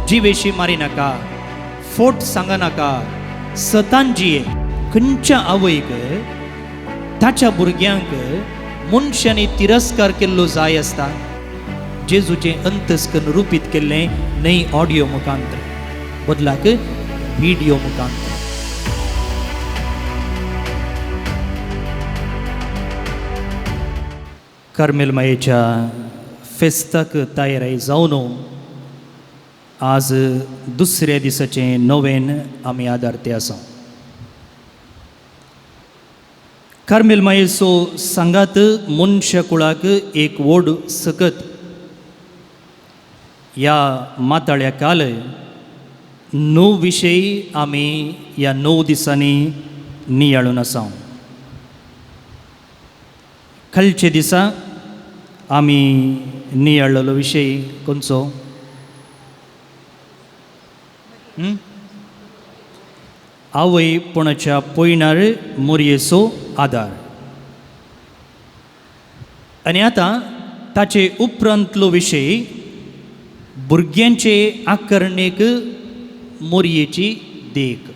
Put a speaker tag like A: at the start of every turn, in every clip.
A: जीवेशी मारी नाका, फोट सांगा नाका, सतान जिये. खंयच्या आवयक ताच्या भुरग्यांक मनशांनी तिरस्कार केल्लो जाय आसता. जेजूचे अंतस्कन रुपीत केल्ले न्हय ऑडियो मुखांतर, बदलाक व्हिडिओ मुखांतर. कार्मेल मायेच्या फेस्ताक तयारी जावन आज दुसऱ्या दिसाचें नवेन आमी आदारते आसा. कार्मेल मायेचो सांगात मनशा कुळाक एक व्हड सकत ह्या माताळ्या काल 9 विशय आमी ह्या 9 दिसांनी नियाळून आसा. कालचे दिसा आमी नियाळलेलो विशय खंयचो? आवयपणाच्या पयणार मोरयेचो आदार. आनी आतां ताचे उपरांतलो विशय भुरग्यांचे आकर्णेक मोरयेची देख.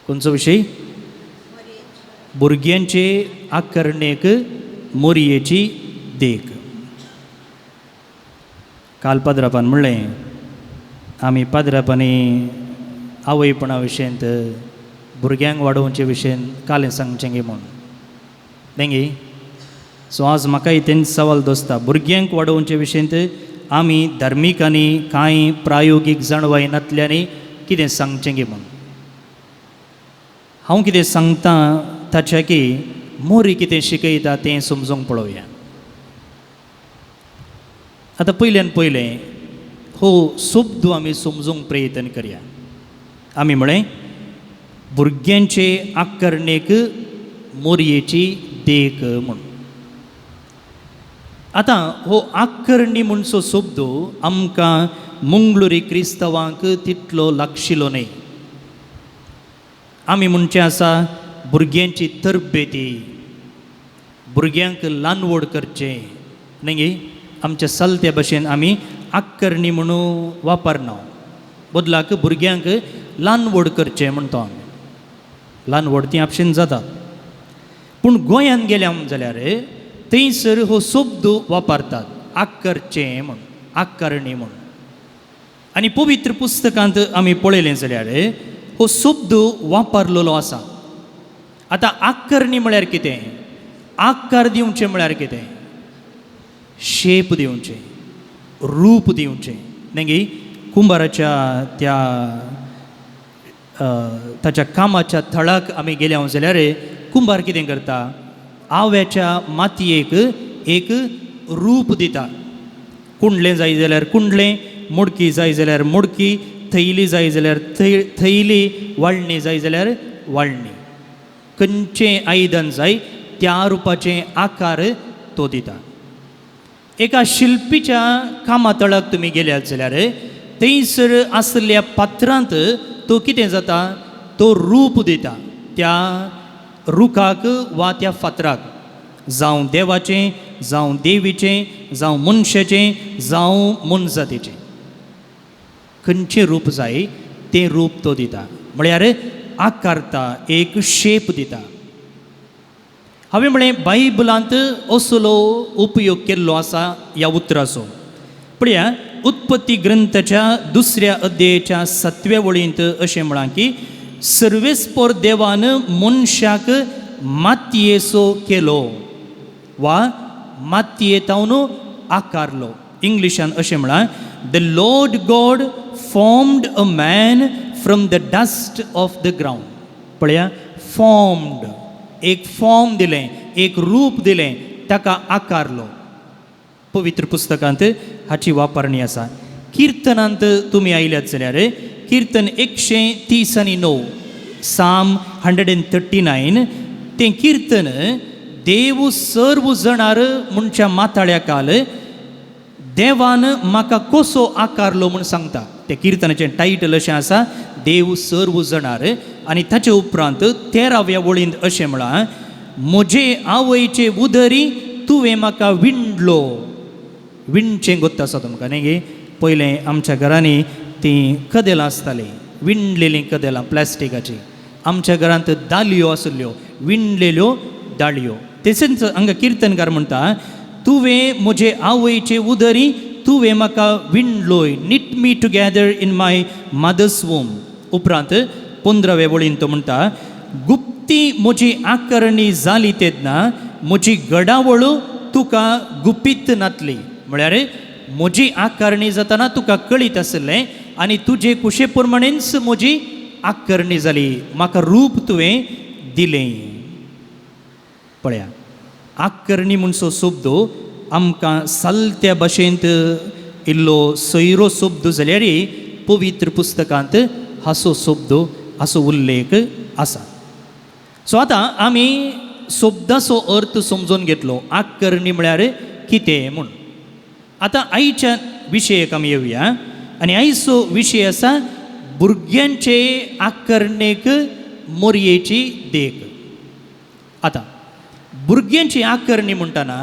A: खंयचो विशय? भुरग्यांचे आकर्णेक मोरयेची देख. काल पाद्रापान म्हणलें आमी पाद्रापानी आवयपणा विशयंत भुरग्यांक वाडोवचे विशयंत कालें सांगचें गे म्हूण तेंगे. सो आज म्हाकाय तेंच सवाल दोसता, भुरग्यांक वाडोवचे विशयंत आमी धार्मीक आनी कांय प्रायोगीक जाणवायनांतल्यानी कितें सांगचें गे म्हूण. हांव कितें सांगतां ताच्या की मोरी कितें शिकयता तें समजूंक पळोवया. आतां पयल्यान पयलें हो शब्द आमी समजूंक प्रयत्न करया. आमी म्हळें भुरग्यांचे आकर्णेक मोरयेची देख म्हूण. आतां हो आकर्णी म्हणचो शब्द आमकां मंगळुरी क्रिस्तवांक तितलो लागशिल्लो न्हय. आमी म्हणचे आसा भुरग्यांची तरबेती, भुरग्यांक ल्हानवड करचें न्ही. आमच्या चलत्या भशेन आमी आकर्णी म्हणून वापरना, बदलाक भुरग्यांक ल्हानवड करचें म्हणटा आमी. ल्हानवड ती आपशीन जाता, पूण गोंयांत गेल्या जाल्यार थंयसर हो शब्द वापरतात आकर्चें म्हूण, आकर्णी म्हूण. आनी पवित्र पुस्तकांत आमी पळयलें जाल्यार हो शब्द वापरलेलो आसा. आतां आकर्णी म्हळ्यार कितें? आकार दिवचें म्हळ्यार कितें? शेप दिवचें, रूप दिवचें न्ही. कुंभाराच्या ताच्या कामाच्या थळाक आमी गेल्या जाल्यार कुंभार कितें करता? आव्याच्या मातयेक एक रूप दिता. कुंडलें जाय जाल्यार कुंडलें, मडकी जाय जाल्यार मडकी, थैली जाय जाल्यार थैली, वाळणी जाय जाल्यार वाळणी. खंयचें आयदन जाय त्या रुपाचे आकार तो दिता. एका शिल्पीच्या कामा तळाक तुमी गेल्यात जाल्यार थंयसर आसलेल्या पात्रांत तो कितें जाता? तो रूप दिता त्या रुखाक वा त्या फातराक. जावं देवाचें, जावं देवीचें, जावं मनशाचें, जावं मनजातीचें. खंयचें रूप जाय तें रूप तो दिता, म्हळ्यार आकारता, एक शेप दिता. हांवें म्हळें बायबलांत असलो उपयोग केल्लो आसा ह्या उतराचो. पळया, उत्पत्ती ग्रंथाच्या 2ऱ्या अध्यायाच्या 7व्या वळींत अशें म्हळां की सर्वेस्पर देवान मनशाक मातयेचो केलो वा मातयेंतावन आकारलो. इंग्लिशान अशें म्हळां, the Lord God formed a man from the dust of the ground. पळया, फॉर्म्ड, एक फॉर्म दिलें, एक रूप दिलें, ताका आकारलो. पवित्र पुस्तकांत हाची वापरणी आसा. किर्तनांत तुमी आयल्यात जाल्यार किर्तन 139, साम 139, तें किर्तन देव सर्व जाणार म्हणच्या माताळ्या काल देवान म्हाका कसो आकारलो म्हूण सांगता. त्या किर्तनाचें टायटल अशें आसा, देव सर्व जाणार. आनी ताचे उपरांत 13व्या वळींत अशें म्हळां, म्हजे आवयचे उदरी तुवें म्हाका विणलो. विणचें गोत्ता आसा तुमकां न्ही. पयलें आमच्या घरांनी तीं कदेलां आसतालीं विणलेलीं कदेलां प्लास्टिकाची आमच्या घरांत दालयो आसल्यो विणलेल्यो दाळयो तशेंच हांगा किर्तनकार म्हणटा तुवें म्हजे आवयचे उदरी तुवें म्हाका विणलोय नीट मी टुगेदर इन माय मदर्स वोम उपरांत 15व्या वळीन तो म्हणटा गुप्ती म्हजी आकारणी जाली तेन्ना म्हजी घडावळ तुका गुपीत नातली म्हळ्यार म्हजी आकारणी जाताना तुका कळीत आसलें आनी तुजे कुशे प्रमाणेच म्हजी आकारणी जाली म्हाका रूप तुवें दिलें पळया आकारणी म्हणसो शब्द आमकां सालत्या भाशेंत इल्लो सोयरो शब्द जाल्यार पवित्र पुस्तकांत हासो शब्द हासो उल्लेख आसा सो आतां आमी शब्दाचो अर्थ समजून घेतलो आकारणी म्हळ्यार कितें म्हूण आतां आयच्या विशयाक आमी येवया आनी आयचो विशय आसा भुरग्यांचे आकारणेक मोरयेची देख आतां भुरग्यांची आकारणी म्हणटाना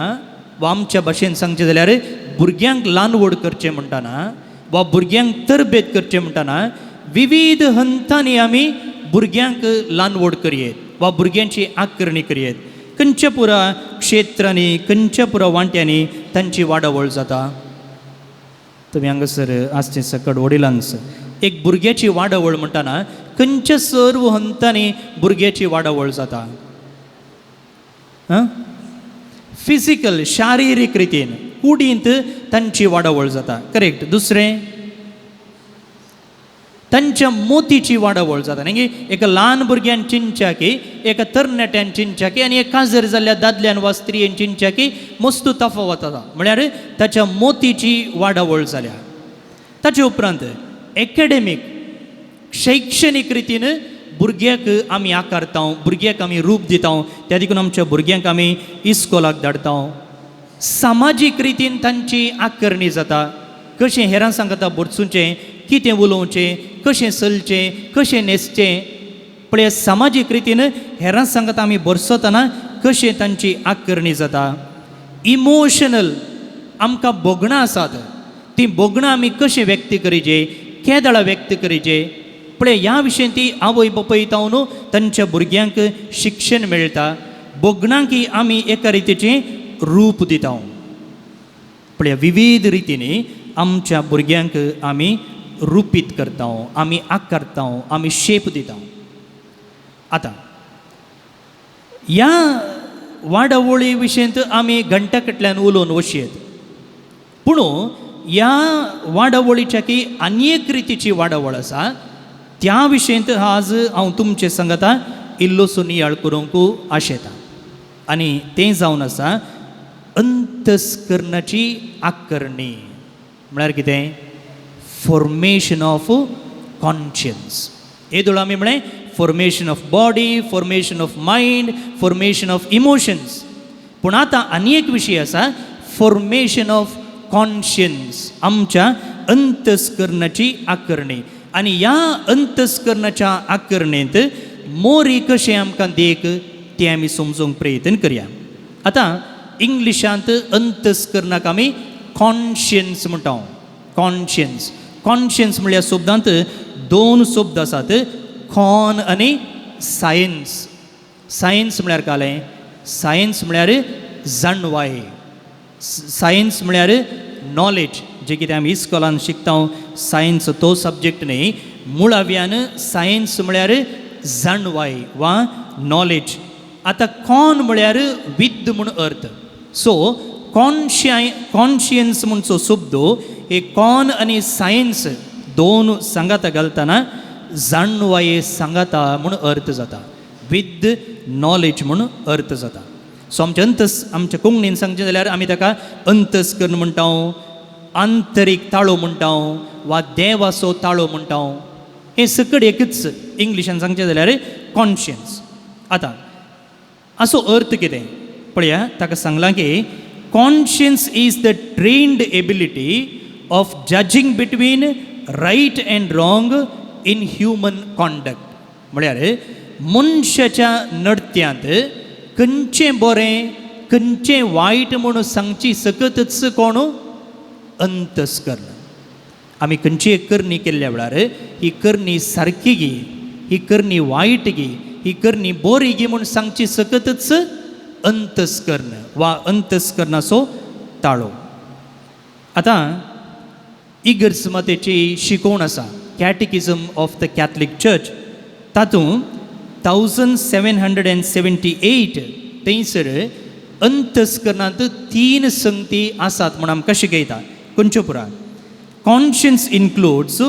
A: वा आमच्या भाशेन सांगचें जाल्यार भुरग्यांक ल्हानवड करचें म्हणटाना वा भुरग्यांक तरबेत करचें म्हणटाना विविध हंतांनी आमी भुरग्यांक ल्हानवड करयेत वा भुरग्यांची आकारणी करयेत खंयच्या पुरा क्षेत्रांनी खंयच्या पुरा वांट्यांनी तांची वाडवळ जाता तुमी हांगासर आसचे सकट वडिलांस एक भुरग्याची वाडवळ म्हणटाना खंयच्या सर्व हंतांनी भुरग्याची वाडवळ जाता फिजिकल शारिरीक रितीन कुडींत तांची वाडवळ जाता करेक्ट दुसरें तांच्या मोतीची वाडवळ जाता न्ही एका ल्हान भुरग्यान चिंतच्या की एका तरणाट्यान चिंतच्या की आनी एका जर जाल्ल्या दादल्यान वा स्त्रियेन चिंतच्या की मस्तू तफावत आसा म्हळ्यार ताच्या मोतीची वाडवळ जाल्या ताचे उपरांत एकाडेमीक शैक्षणीक रितीन भुरग्याक आमी आकारता भुरग्याक आमी रूप दिता त्या देखून आमच्या भुरग्यांक आमी इस्कॉलाक धाडटा सामाजीक रितीन तांची आकारणी जाता कशें हेरां सांगता बरचूचें कितें उलोवचें कशें चलचें कशें न्हेसचें पळय सामाजीक रितीन हेरां सांगता आमी बरसतना कशें तांची आकारणी जाता इमोशनल आमकां भोगणां आसात तीं भोगणां आमी कशें व्यक्त करीचे केदाळा व्यक्त करीचे पळय ह्या विशयी ती आवय बापूय न्हू तांच्या भुरग्यांक शिक्षण मेळटा भोगणांक आमी एका रितीचें रूप दिता पळय विविध रितीनी आमच्या भुरग्यांक आमी रुपीत करता आमी आकारता आमी शेप दिता आतां ह्या वाडवळी विशयींत आमी घंटाकटल्यान उलोवन वशयेत पूण ह्या वाडवळीच्या की आनी एक रितीची वाडवळ आसा त्या विशयींत आज हांव तुमचे सांगता इल्लोसो नियाळ करूंक आशेता आनी तें जावन आसा अंतस्करणाची आकारणी म्हळ्यार कितें फॉर्मेशन ऑफ कॉन्शियन्स येदोळ आमी म्हळें formation of body formation of mind formation of emotions पूण आतां आनी एक विशय आसा फॉर्मेशन ऑफ कॉन्शियन्स आमच्या अंतस्करणाची आकारणी आनी ह्या अंतस्करणाच्या आकारणेंत मोरी कशें आमकां देख तें आमी समजूंक प्रयत्न करया आतां इंग्लिशांत अंतस्करणाक आमी कॉन्शियन्स म्हणटा कॉन्शियन्स कॉन्शियन्स म्हळ्यार शब्दांत दोन शब्द आसात कॉन आनी सायन्स सायन्स म्हळ्यार कालें सायन्स म्हळ्यार जाणवाय सायन्स म्हळ्यार नॉलेज जे कितें आमी इस्कॉलान शिकता सायन्स तो सब्जेक्ट न्ही मुळाव्यान सायन्स म्हळ्यार जाणवाय वा नॉलेज आतां कॉन म्हळ्यार विद्द म्हूण अर्थ सो कॉन्शियन्स म्हणचो शब्द हे कॉन आनी सायन्स दोन सांगाता घालतना जाणवाये सांगाता म्हूण अर्थ जाता विद नॉलेज म्हूण अर्थ जाता सो आमच्या कोंकणीन सांगचें जाल्यार आमी ताका अंतस्करण म्हणटा आंतरीक ताळो म्हणटा वा देवाचो ताळो म्हणटा हे सकट एकच इंग्लिशान सांगचें जाल्यार कॉन्शियन्स आतां असो अर्थ कितें पळया ताका सांगलां की conscience is the trained ability of judging between right and wrong in human conduct म्हळ्यार मनशाच्या नडत्यांत खंयचें बरें खंयचें वायट म्हणून सांगची सकतच कोण अंतस्करण आमी खंयची एक करणी केल्ल्या वेळार ही करणी सारकी गी, ही करणी वायट गी, ही करणी बरी गी म्हूण सांगची सकतच अंतस्करण वा अंतस्करणाचो ताळो. आतां इगर्समतेची शिकवण आसा कॅटिकिझम ऑफ द कॅथलीक चर्च, तातूंत 1778 थंयसर अंतस्करणांत 3 संगती आसात म्हूण आमकां शिकयता. खंयच्यो पुराय? Conscience includes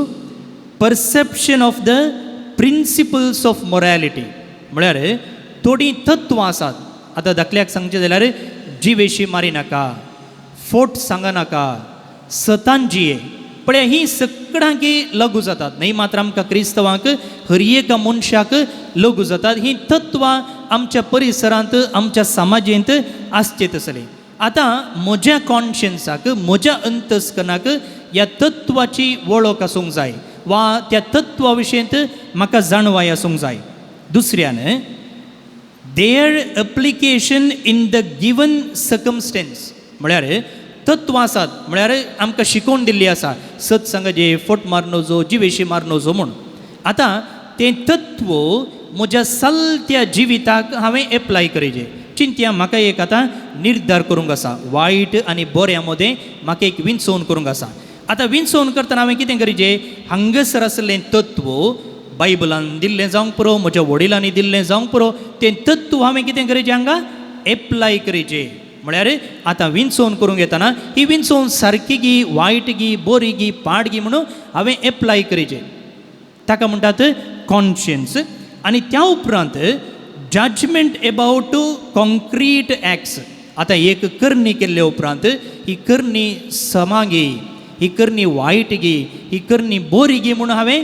A: perception of the principles of morality, म्हळ्यार थोडीं तत्वां आसात. आतां धाकल्याक सांगचें जाल्यार जिवेशी मारी नाका, फोट सांगा नाका, सतान जिये, पळय ही सगळ्यांकी लागू जातात. न्ही मात्र आमकां क्रिस्तवांक हर एका मनशाक लागू जातात. ही तत्वां आमच्या परिसरांत आमच्या समाजींत आसचेत आसली. आतां म्हज्या कॉन्शियन्साक, म्हज्या अंतस्करणाक ह्या तत्वाची वळख आसूंक जाय वा त्या तत्वा विशयींत म्हाका जाणवाय आसूंक जाय. दुसऱ्यान their application in the given circumstances, म्हळ्यार तत्वां आसात, म्हळ्यार आमकां शिकोवन दिल्ली आसा सत सांगजे, फट मारनोजो, जिवेशी मारनोजो म्हूण. आतां तें तत्व म्हज्या चलत्या जिविताक हांवें एप्लाय करचें. चिंतया म्हाका एक आतां निर्धार करूंक आसा, वायट आनी बऱ्या मदें म्हाका एक विंचोवन करूंक आसा. आतां विंचोवन करतना हांवें कितें करचें? हांगासर आसलें तत्व बायबलान दिल्लें जावंक पुरो, म्हज्या वडिलांनी दिल्लें जावंक पुरो, तें तत्व हांवें कितें करचें? हांगा एप्लाय करचें. म्हळ्यार आतां विंचोवन करूंक येताना ही विंचोवन सारकी गी, वायट गी, बरी गी, पाड गी म्हणून हांवें एप्लाय करचें. ताका म्हणटात कॉन्शियन्स. आनी त्या उपरांत जजमेंट एबावट कॉन्क्रीट एक्ट्स. आतां एक करणी केल्ल्या उपरांत ही करणी समागी, ही करणी वायट गी, ही करणी बरी गी म्हणून हांवें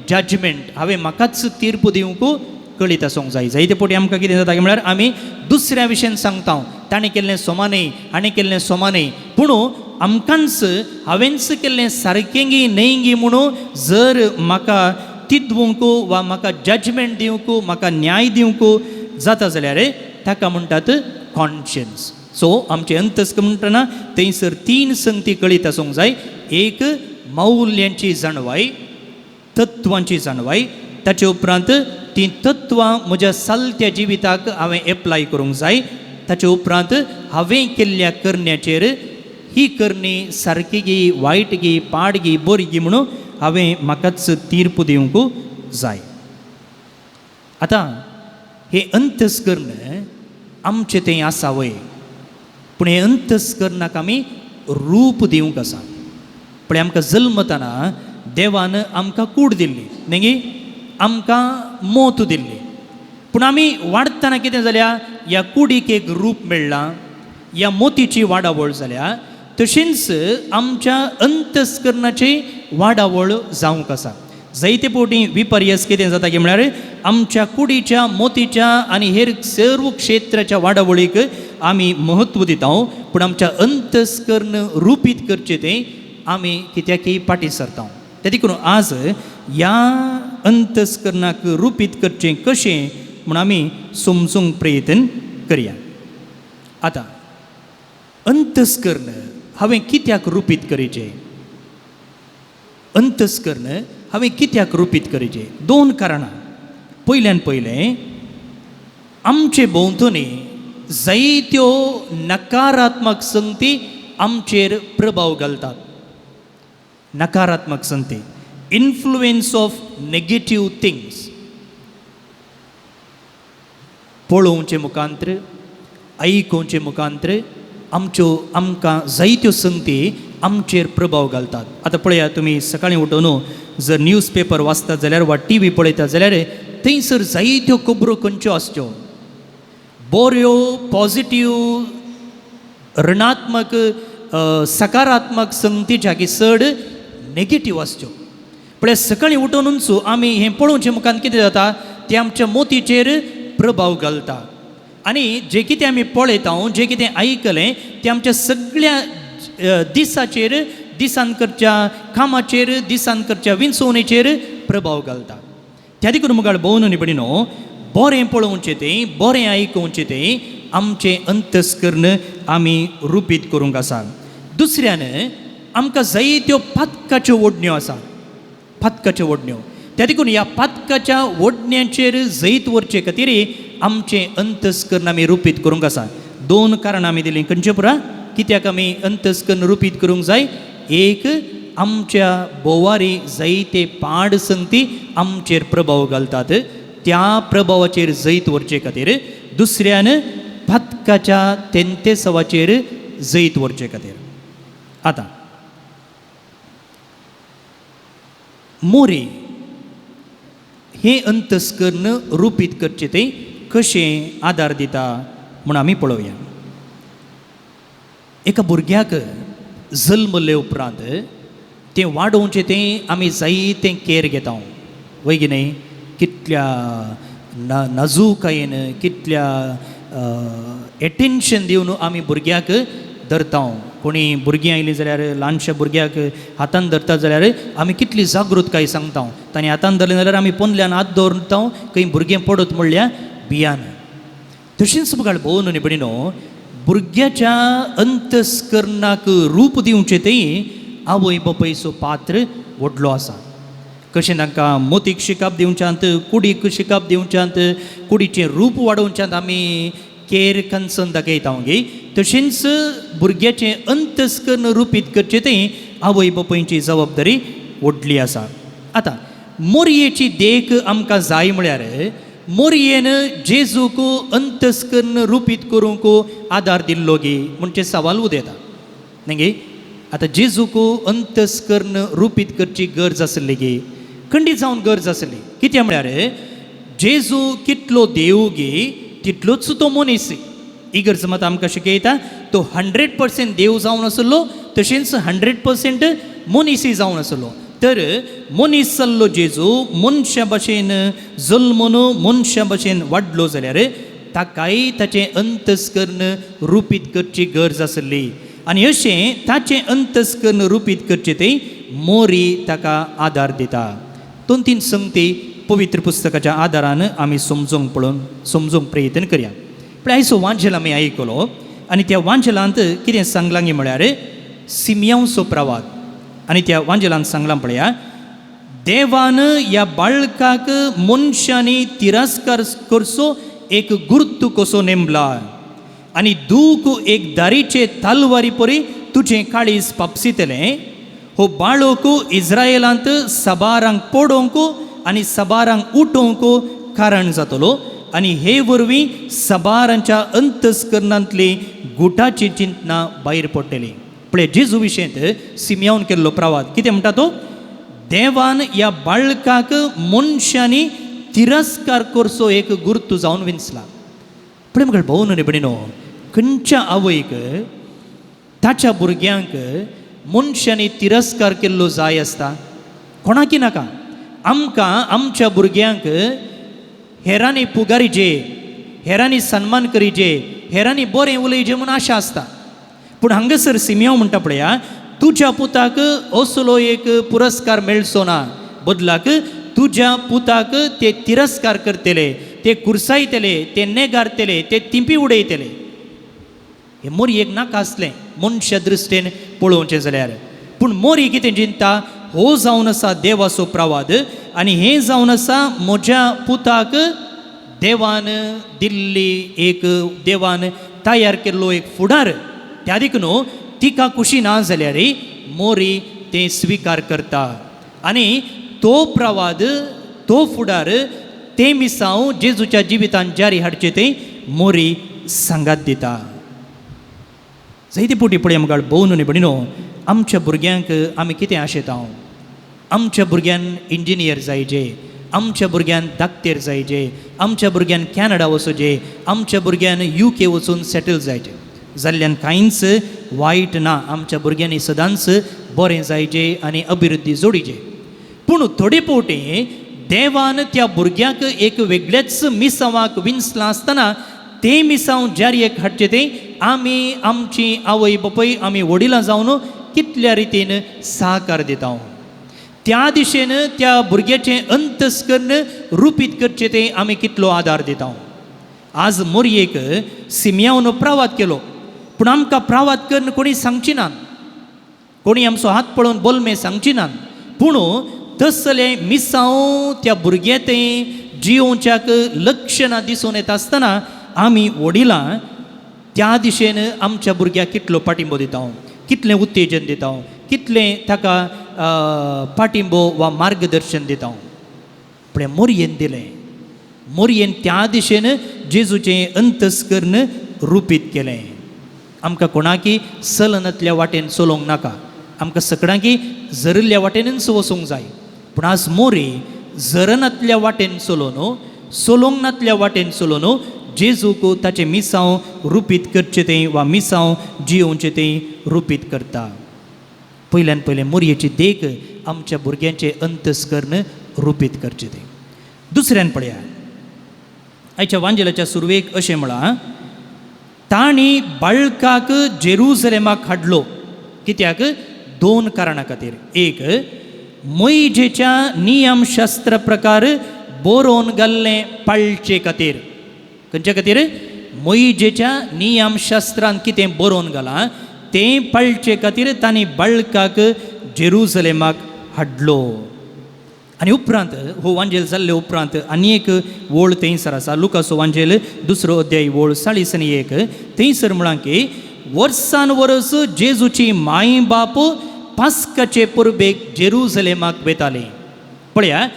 A: जजमेंट, हांवें म्हाकाच तीर्प दिवंक कळीत आसूंक जाय. जायते फावटी आमकां कितें जाता म्हळ्यार आमी दुसऱ्या विशयीन सांगता, ताणें केल्लें सोमानय, हाणें केल्लें सोमानय, पूण आमकांच हांवेंच केल्लें सारकें गी न्हय गी म्हणून जर म्हाका तिदवंक वा म्हाका जजमेंट दिवंक, म्हाका न्याय दिवंक जाता जाल्यार ताका म्हणटात कॉन्शियन्स. सो आमचें अंतस्करण म्हणटना थंयसर 3 संगती कळीत आसूंक जाय. एक मौल्यांची जाणवाय, तत्वांची जाणवाय, ताचे उपरांत ती तत्वां म्हज्या चलत्या जिविताक हांवें एप्लाय करूंक जाय. ताचे उपरांत हांवें केल्ल्या करण्याचेर ही करणी सारकी गी, वायट गी, पाड गी, बरी गी म्हणून हांवें म्हाकाच तीर्प दिवंक जाय. आतां हे अंतस्करण आमचें तें आसा वय, पूण हे अंतस्करणाक आमी रूप दिवंक आसा. पण आमकां जल्मतना देवान आमकां कूड दिल्ली, न्ही आमकां मोत दिल्ली. पूण आमी वाडटना कितें जाल्या? ह्या कुडीक एक रूप मेळ्ळां, ह्या मोतीची वाडावळ जाल्या. तशींच आमच्या अंतस्करणाची वाडावळ जावंक आसा. जायते फावटी विपर्यस कितें जाता की म्हळ्यार आमच्या कुडीच्या, मोतीच्या आनी हेर सर्व क्षेत्राच्या वाडावळीक आमी महत्व दिता, पूण आमच्या अंतस्करण रुपीत करचें तें आमी कित्याकय फाटीं सरता. ते देखून आज ह्या अंतस्करणाक रुपीत करचें कशें म्हूण आमी समजूंक प्रयत्न करया. आतां अंतस्करण हांवें कित्याक रुपीत करचें? अंतस्करण हांवें कित्याक रुपीत करचें? 2 कारणां. पयल्यान पयलें, आमचे भोंवतणी जायत्यो नकारात्मक संगती आमचेर प्रभाव घालतात. नकारात्मक संगती, इन्फ्लुएन्स ऑफ नेगेटिव्ह थिंग्स. पळोवचे मुखांतर, आयकोवचे मुखांतर आमकां जायत्यो संगती आमचेर प्रभाव घालतात. आतां पळया, तुमी सकाळीं उठून जर न्यूज पेपर वाचतात जाल्यार वा TV पळयतात जाल्यार थंयसर जायत्यो खबरो खंयच्यो आसच्यो, बऱ्यो, पॉझिटिव्ह, ऋणात्मक, सकारात्मक संगतीच्या की चड नेगेटिव्ह आसच्यो. पळय, सकाळीं उठूनच आमी हें पळोवचे मुखार कितें जाता, तें आमच्या मोतीचेर प्रभाव घालता. आनी जें कितें आमी पळयता, जें कितें आयकलें तें आमच्या सगळ्या दिसाचेर, दिसान करच्या कामाचेर, दिसान करच्या विंचोवणेचेर प्रभाव घालता. त्या देखून मुखार भोंवून निबडिनो बरें पळोवचें तें, बरें आयकोवचें तें आमचें अंतस्करण आमी रुपीत करूंक आसा. दुसऱ्यान आमकां जायत्यो पातकाच्यो ओडण्यो आसा, पातकाच्यो ओडण्यो. त्या देखून ह्या पातकाच्या ओडण्यांचेर जैत व्हरचे खातीर आमचें अंतस्करण आमी रुपीत करूंक आसा. 2 कारणां आमी दिलीं. खंयचे पुरा कित्याक आमी अंतस्करण रुपीत करूंक जाय? एक, आमच्या बोवारी जायते पाड संगती आमचेर प्रभाव घालतात, त्या प्रभावाचेर जैत व्हरचे खातीर. दुसऱ्यान पातकाच्या तेंतेसवाचेर जैत व्हरचे खातीर. आतां मोरी हे अंतस्करण रुपीत करचे ते कशें आदार दिता म्हूण आमी पळोवया. एका भुरग्याक जल्मले उपरांत तें वाडोवचें तें आमी जायतें केर घेता. वय की न्ही? कितल्या नाजूकायेन, कितल्या एटेन्शन दिवन आमी भुरग्याक धरता. कोणी भुरगीं आयलीं जाल्यार ल्हानशा भुरग्याक हातान धरता जाल्यार आमी कितली जागृतकाय सांगता. ताणें हातान धरलें जाल्यार आमी पोंदल्यान हात दवरता, खंय भुरगें पडत म्हणल्या भियान. तशेंच मुखार भोव न्ही बडी न्हू, भुरग्याच्या अंतस्करणाक रूप दिवचें तें आवय बापायचो पात्र व्हडलो आसा. कशें तांकां मोतीक शिकप दिवच्यांत, कुडीक शिकप दिवच्यांत, कुडीचें रूप वाडोवच्यांत आमी केर कन्सर्न दाखयता गे, तशेंच भुरग्याचें अंतस्करण रुपीत करचें तें आवय बापायची जबाबदारी व्हडली आसा. आतां मोरयेची देख आमकां जाय म्हळ्यार मोरयेन जेजूक अंतस्करण रुपीत करूंक आदार दिल्लो गे म्हणचे सवाल उदेता न्ही गे. आतां जेजूक अंतस्करण रुपीत करची गरज आसली गे, खंडीत जावन गरज आसली. कित्याक म्हळ्यार जेजू कितलो देव गे तितलोच तो मनीस. ही गरज मात आमकां शिकयता तो 100% देव जावन आसलो, तशेंच 100% मनीसय जावन आसलो. तर मनीस जाल्लो जेजू मनशा भाशेन जल्मून मनशा भाशेन वाडलो जाल्यार ताकाय ताचें अंतस्करण रुपीत करची गरज आसली. आनी अशें ताचें अंतस्करण रुपीत करचें तें मोरी ताका आदार दिता. 2-3 संगती पवित्र पुस्तकाच्या आदारान आमी समजूंक प्रयत्न करया. पण आयचो वांचल आमी आयकलो आनी त्या वांचलांत कितें सांगलां गे म्हळ्यार सिमियोनचो प्रवाद. आनी त्या वांचलांत सांगलां पळया, देवान ह्या बाळकाक मनशांनी तिरस्कार करचो एक गुर्त कसो नेमला आनी दूख एक दारीचे तालवारी परी तुजें काळीज पापसितलें. हो बाळक इस्रायेलांत सबारांक पडोवंक आनी सबारांक उठोवंक कारण जातलो आनी हे वरवीं सबारांच्या अंतस्करणांतली गुटाची चिंतना भायर पडटली. पळय जेजू विशयंत सिमियोन केल्लो प्रवाद कितें म्हणटा तो, देवान ह्या बाळकाक मनशांनी तिरस्कार करचो एक गुर्त जावन विंचला. पळय म्हाका भोव न्ही बडी न्हू, खंयच्या आवयक ताच्या भुरग्यांक मनशांनी तिरस्कार केल्लो जाय आसता? कोणाकी नाका. आमकां आमच्या भुरग्यांक हेरांनी पुगारिजे, हेरांनी सन्मान करिजे, हेरांनी बरें उलयजें म्हूण आशा आसता. पूण हांगासर सिमियोन म्हणटा पळया, तुज्या पुताक असलो एक पुरस्कार मेळचो ना, बदलाक तुज्या पुताक ते तिरस्कार करतले, ते कुर्सायतले, ते नेगारतले, ते तिंपी उडयतले. हे मोरयेक नाका आसलें मनशा दृश्टेन पळोवचें जाल्यार. पूण मोरी कितें चिंता, हो जावन आसा देवाचो प्रवाद आनी हें जावन आसा म्हज्या पुताक देवान दिल्ली एक, देवान तयार केल्लो एक फुडार. त्या देखून तिका खुशी ना जाल्यार मोरी तें स्विकार करता आनी तो प्रवाद, तो फुडार ते मिसांव जेजूच्या जिवितांत जारी हाडचे तें मोरी सांगात दिता. जायते पोटी पळय म्हाका भोव न्ही बडी न्हू, आमच्या भुरग्यांक आमी कितें आशेता? आमच्या भुरग्यान इंजिनियर जायचे, आमच्या भुरग्यान धाकटेर जायचे, आमच्या भुरग्यान कॅनडा वचोचे, आमच्या भुरग्यान UK वचून सेटल जायचे. जाल्ल्यान कांयच वायट ना, आमच्या भुरग्यांनी सदांच बरें जायचे आनी अभिवृद्धी जोडिचे. पूण थोडे फावटी देवान त्या भुरग्याक एक वेगळ्याच मिसावाक विंचलां आसतना ते मिसांव जारयेक हाडचे तें आमी आमची आवय बापाय, आमी वडिलां जावन कितल्या रितीन सहकार दिता. त्या दिशेन त्या भुरग्याचें अंतस्करण रुपीत करचें तें आमी कितलो आदार दिता. आज मोरयेक सिमियोन प्रवाद केलो, पूण आमकां प्रवाद करन कोणी सांगची ना. कोणी आमचो हात पळोवन बोलमे सांगची ना पूण तसले मिसांव त्या भुरग्या ते जिवोवच्याक लक्षणां दिसून येता आसतना आमी वडिलां त्या दिशेन आमच्या भुरग्याक कितलो पाठिंबो दिता कितलें उत्तेजन दिता कितलें ताका पाठिंबो वा मार्गदर्शन दिता पण मोरयेन दिलें मोरयेन त्या दिशेन जेजूचें अंतस्करण रुपीत केलें आमकां सलनांतल्या वाटेन चलोवंक नाका आमकां सगळ्यांकी झरिल्ल्या वाटेनच वचूंक जाय पूण आज मोरी झरनांतल्या वाटेन चलोवन नातल्या वाटेन चलोवन जेजूक ताचे मिसांव रुपीत करचें तें वा मिसांव जियोवचें तें रुपीत करता पयल्यान पयलें मोरयेची देख आमच्या भुरग्यांचें अंतस्करण रुपीत करचें तें दुसऱ्यान पळया आयच्या वांजेलाच्या सुरवेक अशें म्हळां ताणी बाळकाक जेरुसलेमाक हाडलो कित्याक 2 कारणां खातीर एक मोइजेच्या नियमशास्त्र प्रकार बरोवन घाल्लें पाळचे खातीर खंयच्या खातीर मोइजेच्या नियमशास्त्रान कितें बरोवन घालां तें पाळचे खातीर तांणी बाळकाक जेरुसलेमाक हाडलो आनी उपरांत हो वांजेल जाल्ले उपरांत आनी एक वोळ थंयसर आसा लुकासो वांजेल 2 अध्याय वोळ 40 थंयसर म्हळां की वर्सान वर्स जेजूची माय बाप पास्काचे पुर्बेक जेरुसलेमाक वेताली पळया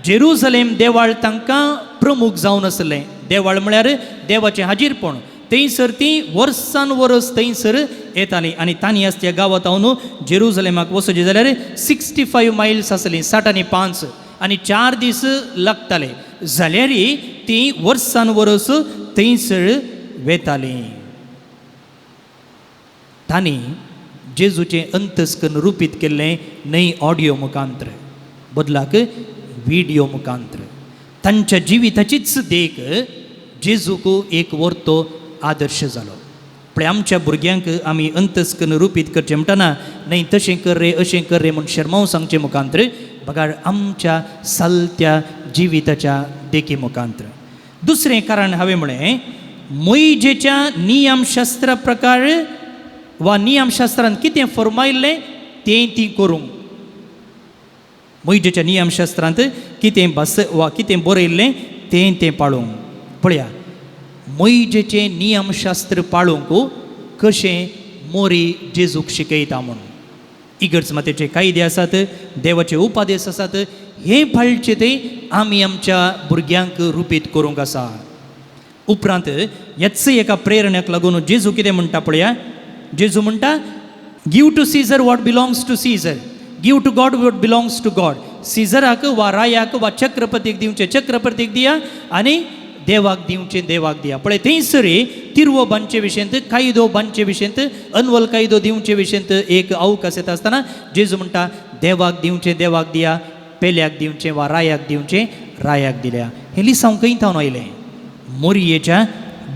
A: जेरुसलेम देवाळ तांकां प्रमुख जावन आसलें देवाळ म्हळ्यार देवाचें हाजीरपण थंयसर ती वर्सान वर्स थंयसर येताली आनी तांणी आस त्या गांवांत हांव जेरुसलेमाक वचचें जाल्यार 65 मायल्स आसलीं 60 आनी 4 दीस लागताले जाल्यारय ती वर्सान वर्स थंयसर वेतालीं तांणी जेजूचें अंतस्करण रुपीत केल्लें न्हय ऑडियो मुखांतर बदलाक व्हिडिओ मुखांतर तांच्या जिविताचीच देख जेजूक एक वर्तो आदर्श जालो पण आमच्या भुरग्यांक आमी अंतस्करण रुपीत करचें म्हणटना न्हय तशें कर रे अशें कर रे म्हूण शर्माव सांगचे मुखांतर बगाड आमच्या चलत्या जिविताच्या देखी मुखांतर दुसरें कारण हांवें म्हळें मोइजेच्या नियमशास्त्रा प्रकार वा नियमशास्त्रान कितें फरमायल्लें तें ती करूंक मोइजेच्या नियमशास्त्रांत कितें वा कितें बरयल्लें तें पाळूंक पळया मोइजेचें नियमशास्त्र पाळूंक कशें मोरी जेजूक शिकयता म्हणून इगर्ज मातेचे कायदे आसात देवाचे उपादेश आसात हे पाळचे ते आमी आमच्या भुरग्यांक रुपीत करूंक आसा उपरांत ह्याच एका प्रेरण्याक लागून जेजू कितें म्हणटा पळया जेजू म्हणटा give to Caesar what belongs to Caesar give to God what belongs to God सीझराक वा रायाक वा चक्रपर्तीक दिवचें चक्रपर्तीक दिया आनी देवाक दिवचें देवाक दिया पळय थंयसर तिरवो बांदचे विशयंत कायदो बांदचे विशयंत अन्वल कायदो दिवचे विशयंत एक अवकाश येता आसतना जेजू म्हणटा देवाक दिवचें देवाक दिया पेल्याक दिवचें वा रायाक दिवचें रायाक दिल्या हें लिसांव खंय थावन आयलें मोरयेच्या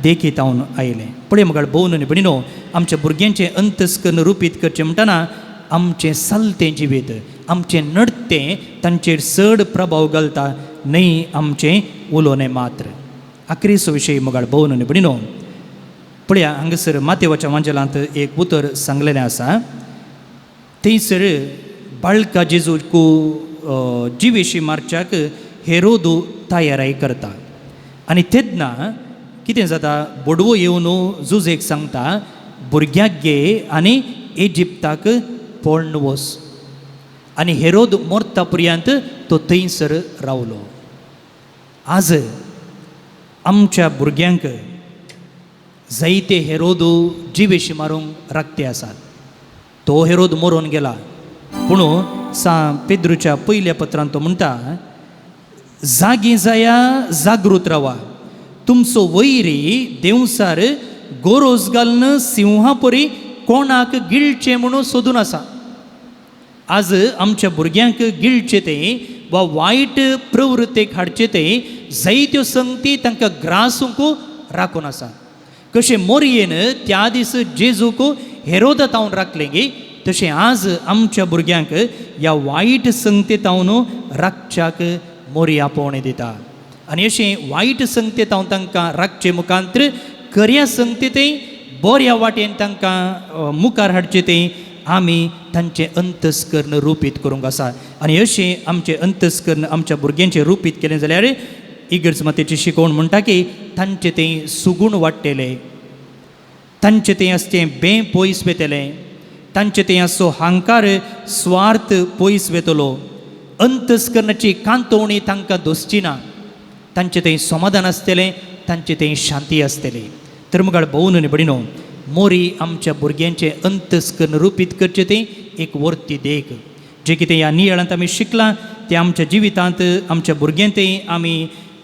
A: देखीत हांव आयलें पळय म्हाका भोवन न्ही भयणीनो आमच्या भुरग्यांचें अंतस्करण रुपीत करचें म्हणटना आमचें चलतें जिवीत आमचें नडतें तांचेर चड प्रभाव घालता न्हय आमचें उलोवणें मात्र आखरीचो विशय म्हाका भोवन न्ही भयणीनो पळया हांगासर मातेवाच्या वांजेलांत एक उतर सांगलेलें आसा थंयसर बाळका जेजूक जिवेशी मारच्याक हेरोदू तयाराय करता आनी तेन्ना कितें जाता बडवो येवन जुजेक सांगता भुरग्याक घे आनी इजिप्ताक पळोवन वच आनी हेरोद मोरता पर्यंत तो थंयसर रावलो आज आमच्या भुरग्यांक जायते हेरोद जिवेशी मारूंक राखते आसात तो हेरोद मरोवन गेला पूण पेद्रूच्या पयल्या पत्रांत तो म्हणटा जागी जाया जागृत रावा तुमचो वैरी देवसार गोरोस घालन सिंहा परी कोणाक गिळचें म्हणून सोदून आसा आज आमच्या भुरग्यांक गिळचें तें वा वायट प्रवृत्तेक हाडचें तें जायत्यो संगती तांकां ग्रासूंक राखून आसा कशें मोरयेन त्या दीस जेजूक हेरोदांत हांव राखलें गे तशें आज आमच्या भुरग्यांक ह्या वायट संगतेंत हांव राखच्याक मोरी आपोवणें दिता आनी अशें वायट संगतेंत हांव तांकां राखचे मुखांतर खऱ्या संगतेंतय बऱ्या वाटेन तांकां मुखार हाडचें तें आमी तांचे अंतस्करण रुपीत करूंक आसा आनी अशें आमचे अंतस्करण आमच्या भुरग्यांचें रुपीत केलें जाल्यार इगर्ज मतेची शिकवण म्हणटा की तांचे तें सुगूण वाडटलें, तांचे तें आसा तें बें पयस वेतलें, तांचे तें आसो हांकार स्वार्थ पयस वेतलो, अंतस्करणाची कांतवणी तांकां दोसची ना, तांचे तें समाधान आसतलें, तांचे तें शांती आसतली. तर मुगाळ भोवन आनी भयणीनो, मोरी आमच्या भुरग्यांचें अंतस्करण रुपीत करचें तें एक वर्ती देख. जें कितें ह्या नियाळांत आमी शिकलां तें आमच्या जिवितांत आमच्या भुरग्यांतय आमी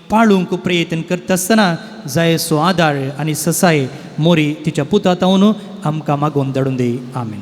A: पाळूंक प्रयत्न करता आसतना जाय असो आदार आनी ससाय मोरी तिच्या पुतातावन आमकां मागोवन धाडून दी. आमीन.